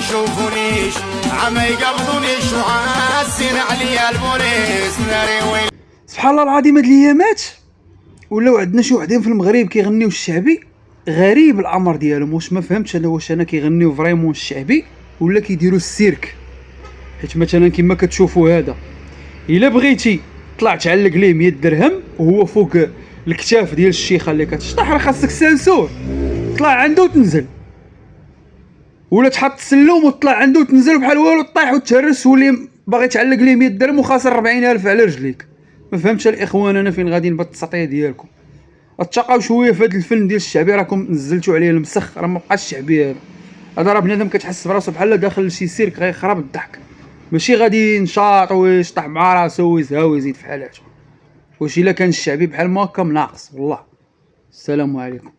يشوفونيش عم يقبضونيش وعاسين عليا البوليس ناري وين. سبحان الله العظيم هاد الايامات ولاو عندنا شي وحدين في المغرب كيغنيو الشعبي غريب الامر ديالهم. واش ما فهمتش انا واش انا كيغنيو فريمون الشعبي ولا كيديروا السيرك. حيت مثلا كما كتشوفوا هذا الا بغيتي طلع تعلق ليه 100 درهم وهو فوق الكتاف ديال الشيخه اللي كتشطح، راه خاصك سانسور طلع عنده وتنزل، ولا تحط السلوم وطلع عنده وتنزل بحال والو طيح وتهرس واللي باغي تعلق ليه 100 درهم وخاسر 40,000 على رجليك. ما فهمتش الاخوان انا فين غاديين بالتسطيح ديالكم. اتقاو شويه في هذا الفن ديال الشعبي، راكم نزلتوا عليه المسخ، راه ما بقاش شعبي هذا راه بنادم كتحس براسو بحال داخل لشي سيرك غيخرب الضحك، ماشي غادي ينشاط ويشطح مع راسو ويزها ويزيد في حالاته. واش الا كان الشعبي بحال ما هكا ناقص والله. السلام عليكم.